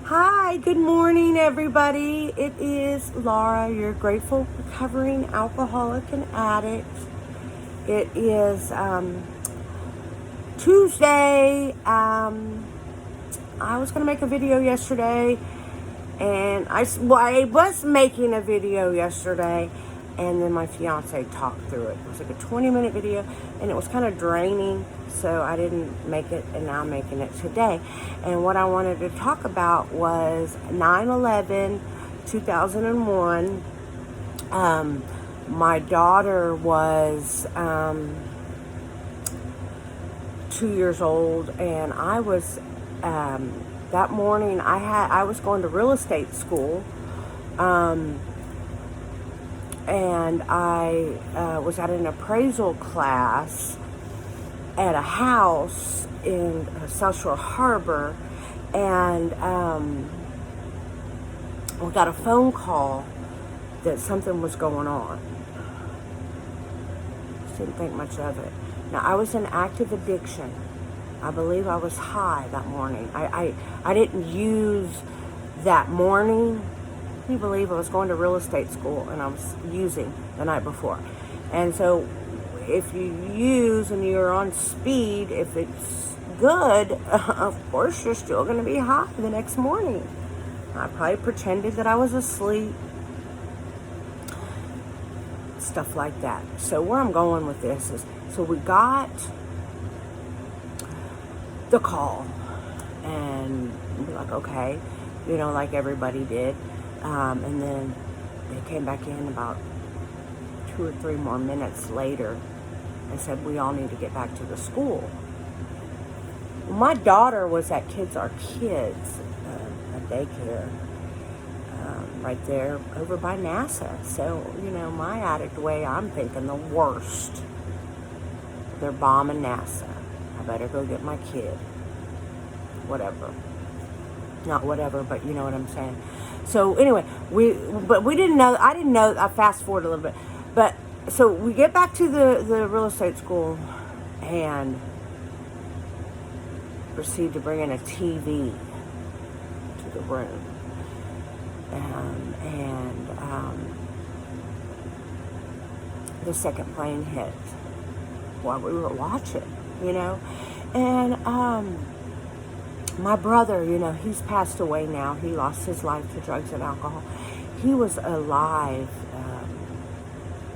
Hi, good morning, everybody. It is Laura, your grateful, recovering alcoholic and addict. It is Tuesday. I was going to make a video yesterday, and I was making a video yesterday, and then my fiance talked through it. It was like a 20-minute video, and it was kind of draining, so I didn't make it, and now I'm making it today. And what I wanted to talk about was 9/11, 2001. My daughter was 2 years old, and I was that morning I was going to real estate school, and I was at an appraisal class at a house in South Shore Harbor, and we got a phone call that something was going on. Just didn't think much of it. Now, I was in active addiction. I believe I was high that morning. I didn't use that morning. Can you believe I was going to real estate school and I was using the night before? And so if you use and you're on speed, if it's good, of course you're still going to be high the next morning. I probably pretended that I was asleep. Stuff like that. So where I'm going with this is, so we got the call, and we're like, okay, like everybody did. And then they came back in about 2 or 3 more minutes later and said, we all need to get back to the school. Well, my daughter was at Kids Are Kids, a daycare, right there over by NASA. So, my addict way, I'm thinking the worst. They're bombing NASA. I better go get my kid. Whatever. Not whatever, but you know what I'm saying. So anyway, we didn't know, I didn't know, I fast forward a little bit. But, so we get back to the real estate school and proceed to bring in a TV to the room. The second plane hit while we were watching, and my brother, he's passed away now. He lost his life to drugs and alcohol. He was alive.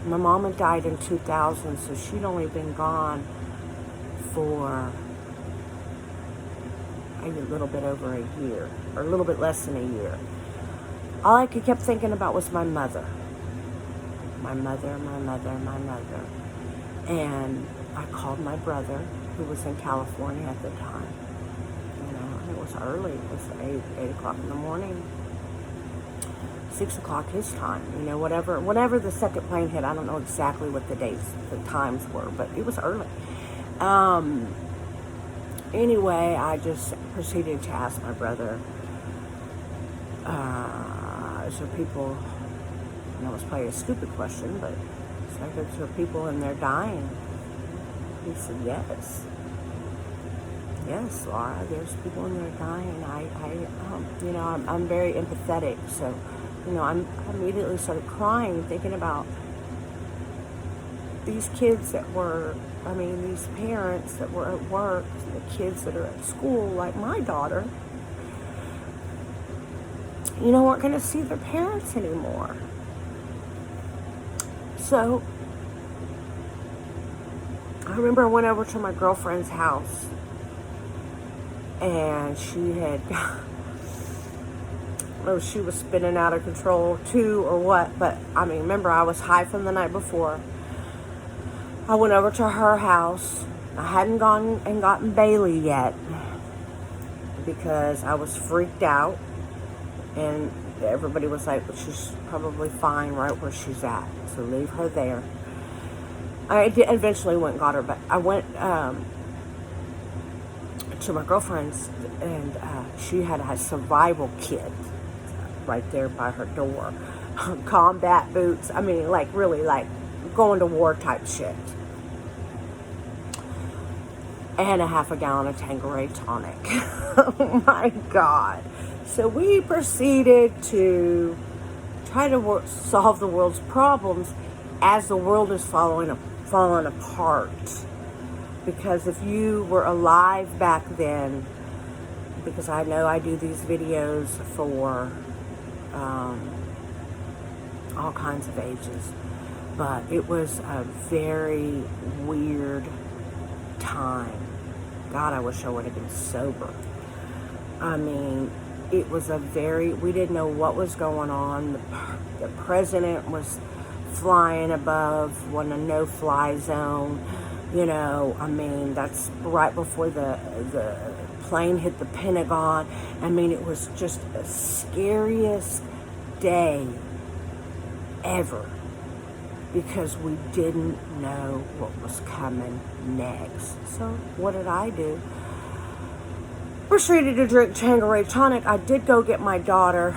My mom had died in 2000, so she'd only been gone for a little bit over a year, or a little bit less than a year. All I kept thinking about was my mother. My mother. And I called my brother, who was in California at the time. It was early. It was 8 o'clock in the morning. 6 o'clock his time. Whenever the second plane hit, I don't know exactly what the times were, but it was early. Anyway, I just proceeded to ask my brother, is there people, and that was probably a stupid question, but it's like, is there people in there dying? He said, yes. Yes, Laura, there's people in there dying. I'm very empathetic, so, I immediately started crying, thinking about these kids these parents that were at work, the kids that are at school, like my daughter, weren't going to see their parents anymore. So, I remember I went over to my girlfriend's house, and she had, she was spinning out of control too, or what, but remember, I was high from the night before. I went over to her house. I hadn't gone and gotten Bailey yet because I was freaked out, and everybody was like, well, she's probably fine right where she's at, so leave her there. I eventually went and got her, but I went to my girlfriend's, and she had a survival kit right there by her door. Combat boots. Really going to war type shit. And a half a gallon of Tanqueray tonic. Oh my God. So we proceeded to try to solve the world's problems as the world is falling apart. Because if you were alive back then, because I know I do these videos for all kinds of ages, but it was a very weird time. God, I wish I would have been sober. I mean, it was we didn't know what was going on. The president was flying above a no-fly zone. I mean, that's right before the plane hit the Pentagon. I mean, it was just the scariest day ever because we didn't know what was coming next. So what did I do? Proceeded to drink Tanqueray tonic. I did go get my daughter.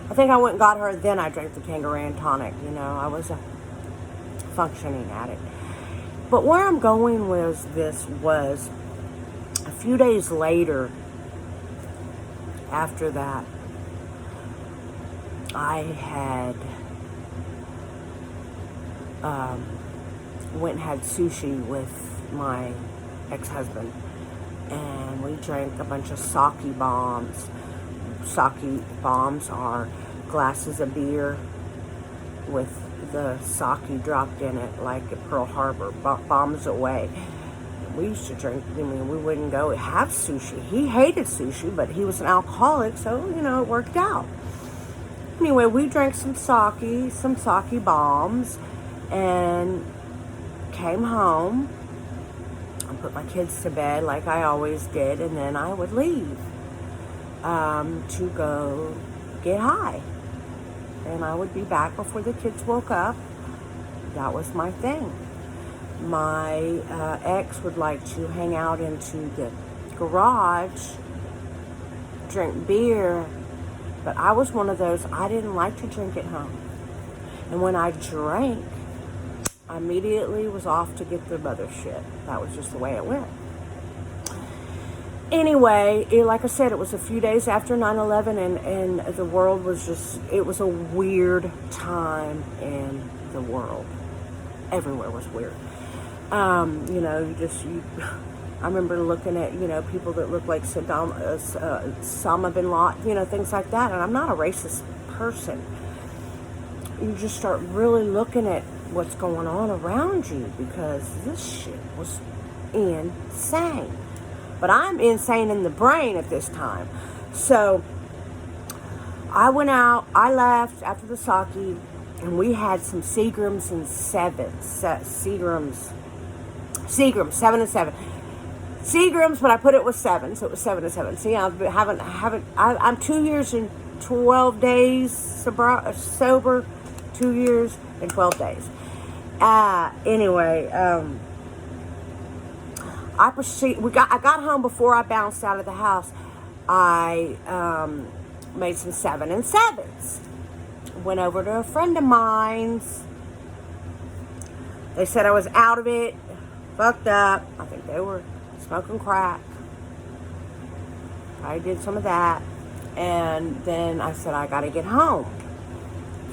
I think I went and got her, then I drank the Tanqueray tonic. I was a functioning addict. But where I'm going with this was a few days later, after that, I had went and had sushi with my ex-husband, and we drank a bunch of sake bombs. Sake bombs are glasses of beer with the sake dropped in it, like at Pearl Harbor, bombs away. We used to drink, we wouldn't go have sushi. He hated sushi, but he was an alcoholic, so, it worked out. Anyway, we drank some sake bombs, and came home. I put my kids to bed like I always did, and then I would leave to go get high. And I would be back before the kids woke up. That was my thing. My ex would like to hang out into the garage, drink beer, but I was one of those, I didn't like to drink at home. And when I drank, I immediately was off to get the mothership. That was just the way it went. Anyway, like I said, it was a few days after 9/11, and the world was it was a weird time in the world. Everywhere was weird. I remember looking at, people that look like Osama bin Laden, things like that. And I'm not a racist person. You just start really looking at what's going on around you, because this shit was insane. But I'm insane in the brain at this time. So I went out, I left after the sake, and we had some Seagrams and 7. Seagrams, 7 and 7. Seagrams, but I put it with 7, so it was 7 and 7. See, I'm 2 years and 12 days sober, 2 years and 12 days. Anyway, I got home before I bounced out of the house. I made some 7 and 7s. Went over to a friend of mine's. They said I was out of it, fucked up. I think they were smoking crack. I did some of that. And then I said, I gotta get home.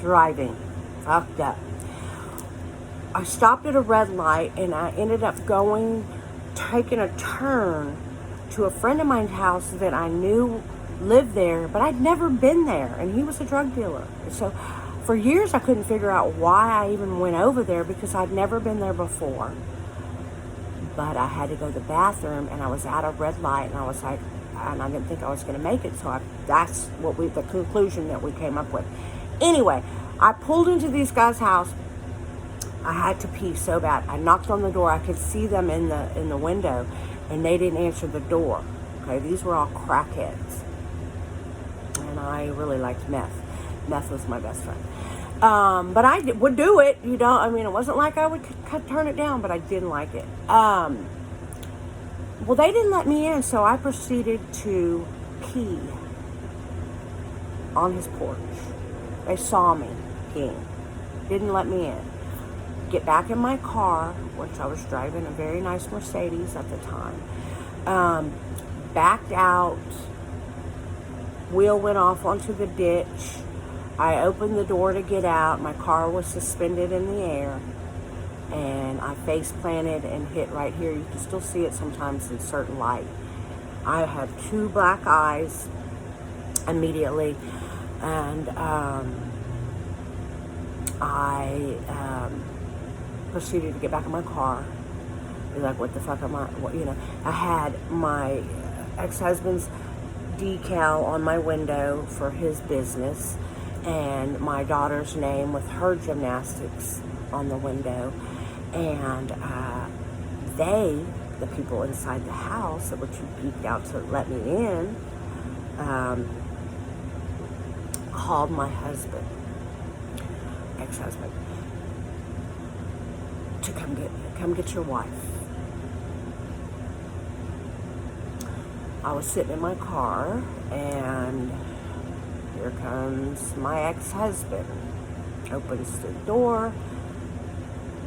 Driving. Fucked up. I stopped at a red light, and I ended up taking a turn to a friend of mine's house that I knew lived there, but I'd never been there, and he was a drug dealer. So for years I couldn't figure out why I even went over there, because I'd never been there before. But I had to go to the bathroom, and I was at a red light, and I was like, and I didn't think I was going to make it, so that's the conclusion that we came up with. Anyway, I pulled into these guys' house. I had to pee so bad. I knocked on the door. I could see them in the window, and they didn't answer the door. Okay, these were all crackheads, and I really liked meth. Meth was my best friend. But I would do it. It wasn't like I would turn it down, but I didn't like it. Well, they didn't let me in, so I proceeded to pee on his porch. They saw me peeing. Didn't let me in. Get back in my car, which I was driving a very nice Mercedes at the time. Backed out wheel went off onto the ditch. I opened the door to get out. My car was suspended in the air. And I face planted and hit right here. You can still see it sometimes in certain light. I had 2 black eyes immediately. And I proceeded to get back in my car. Be like, what the fuck am I, what, you know. I had my ex-husband's decal on my window for his business, and my daughter's name with her gymnastics on the window. And the people inside the house, which geeked out to let me in, called my husband, ex-husband, to come get your wife. I was sitting in my car, and here comes my ex-husband. Opens the door.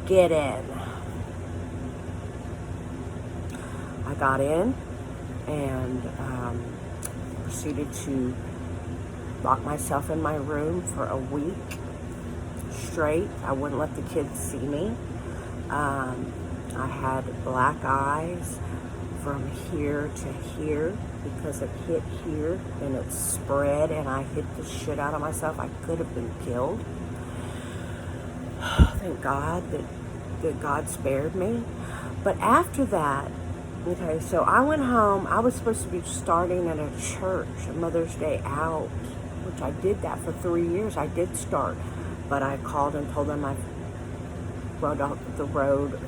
Get in. I got in and proceeded to lock myself in my room for a week straight. I wouldn't let the kids see me. I had black eyes from here to here because it hit here and it spread, and I hit the shit out of myself. I could have been killed. Thank God that God spared me. But after that, okay, so I went home. I was supposed to be starting at a church, a Mother's Day out, which I did that for 3 years. I did start, but I called and told them I rode off the road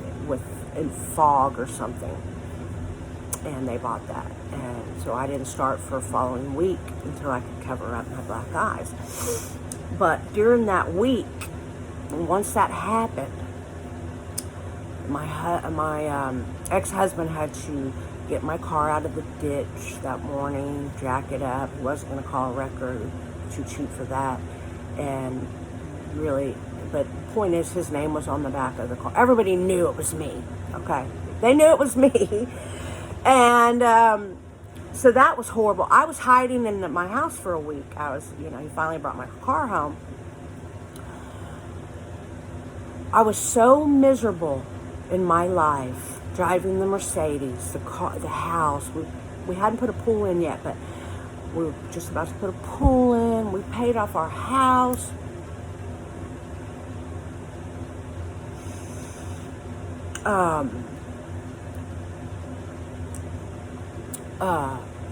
in fog or something, and they bought that. And so I didn't start for a following week until I could cover up my black eyes. But during that week, once that happened, my ex-husband had to get my car out of the ditch that morning, jack it up. He wasn't going to call a wrecker, too cheap for that. And really, but the point is, his name was on the back of the car. Everybody knew it was me, okay? They knew it was me. And so that was horrible. I was hiding in my house for a week. He finally brought my car home. I was so miserable in my life, driving the Mercedes, the car, the house. We hadn't put a pool in yet, but we were just about to put a pool in. We paid off our house.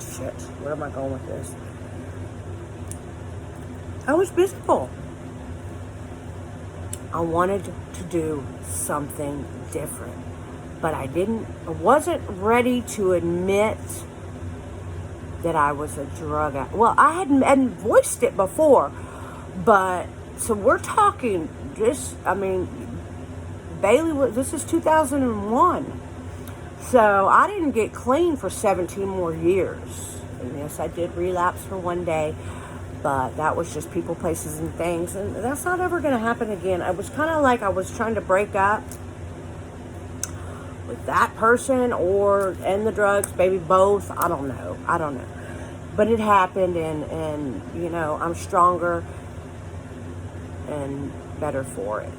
Shit, where am I going with this? I was miserable. I wanted to do something different, but I wasn't ready to admit that I was a drug addict. Well, I hadn't voiced it before, but so we're talking Bailey, this is 2001. So I didn't get clean for 17 more years. And yes, I did relapse for one day, but that was just people, places, and things. And that's not ever going to happen again. It was kind of like I was trying to break up with that person and the drugs, maybe both. I don't know. But it happened, and I'm stronger and better for it.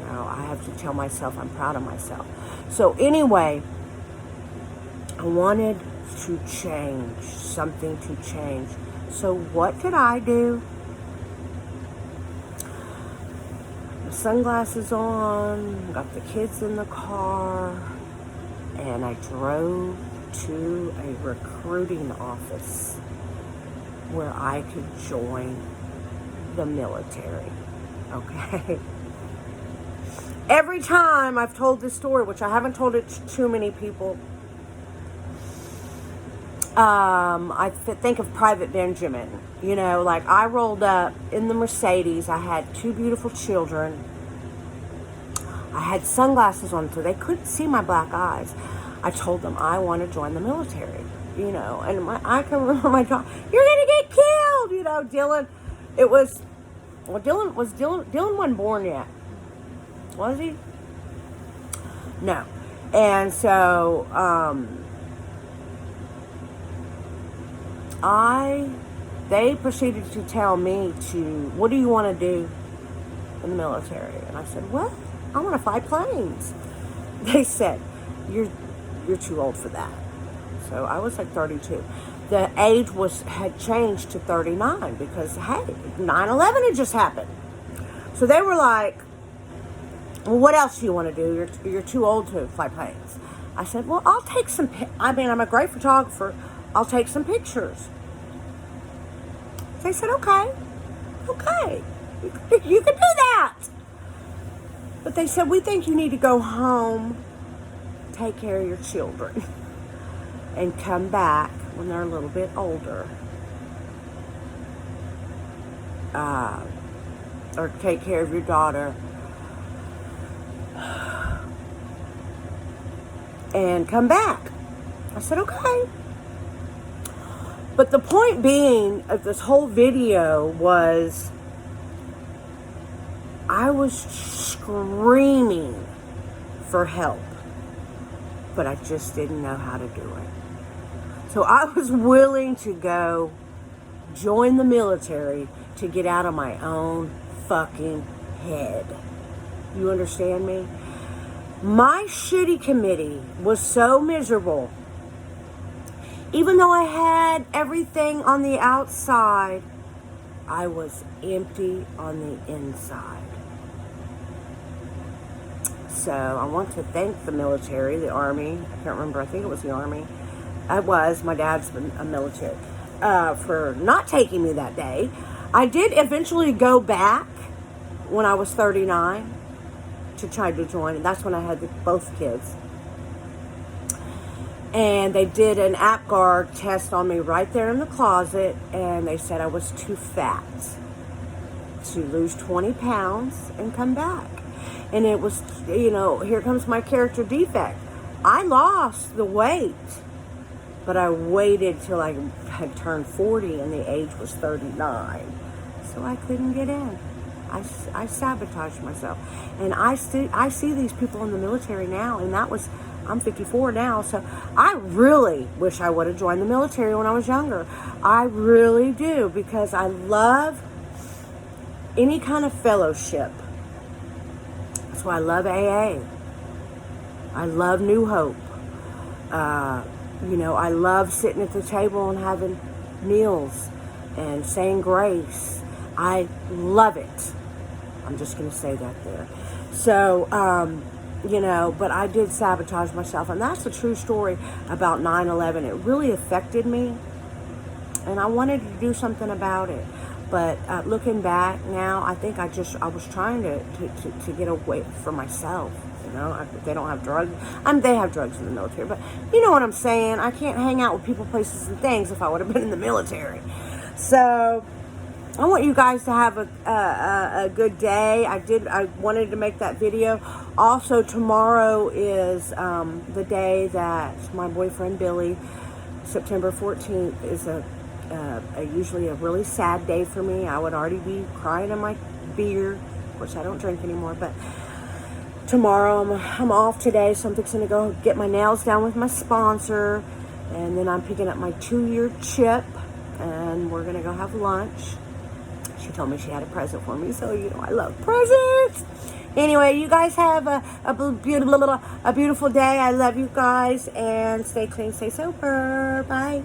I have to tell myself I'm proud of myself. So anyway, I wanted to change, something to change. So what did I do? The sunglasses on, got the kids in the car, and I drove to a recruiting office where I could join the military. Okay? Every time I've told this story, which I haven't told it to too many people, I think of Private Benjamin. I rolled up in the Mercedes. I had 2 beautiful children. I had sunglasses on so they couldn't see my black eyes. I told them I want to join the military, and I can remember my daughter, you're going to get killed, Dylan. Dylan wasn't born yet. Was he? No. And so, I they proceeded to tell me what do you want to do in the military? And I said, well, I want to fly planes. They said, you're too old for that. So I was like 32. The age had changed to 39 because, hey, 9/11 had just happened. So they were like, well, what else do you want to do? You're too old to fly planes. I said, well, I'll take some, I'm a great photographer. I'll take some pictures. They said, okay, you can do that. But they said, we think you need to go home, take care of your children, and come back when they're a little bit older. Or take care of your daughter. And come back. I said, okay. But the point being of this whole video was I was screaming for help, but I just didn't know how to do it. So I was willing to go join the military to get out of my own fucking head. You understand me? My shitty committee was so miserable. Even though I had everything on the outside, I was empty on the inside. So I want to thank the military, the Army. I can't remember. I think it was the Army. It was. My dad's been a military. For not taking me that day. I did eventually go back when I was 39 to try to join. And that's when I had both kids. And they did an APGAR test on me right there in the closet, and they said I was too fat to lose 20 pounds and come back. And it was, here comes my character defect. I lost the weight, but I waited till I had turned 40 and the age was 39. So I couldn't get in. I sabotaged myself. And I see these people in the military now, and I'm 54 now, so I really wish I would have joined the military when I was younger. I really do, because I love any kind of fellowship. That's why I love AA. I love New Hope. I love sitting at the table and having meals and saying grace. I love it. I'm just going to say that there. So, but I did sabotage myself. And that's a true story about 9/11. It really affected me. And I wanted to do something about it. But looking back now, I think I was trying to get away from myself. They don't have drugs. They have drugs in the military. But you know what I'm saying? I can't hang out with people, places, and things if I would have been in the military. So I want you guys to have a good day. I wanted to make that video. Also, tomorrow is the day that my boyfriend Billy, September 14th, is usually a really sad day for me. I would already be crying in my beer, which I don't drink anymore. But tomorrow I'm off today, so I'm fixing to go get my nails done with my sponsor, and then I'm picking up my 2-year chip, and we're gonna go have lunch. She told me she had a present for me, so I love presents. Anyway, you guys have a beautiful day. I love you guys, and stay clean, stay sober. Bye.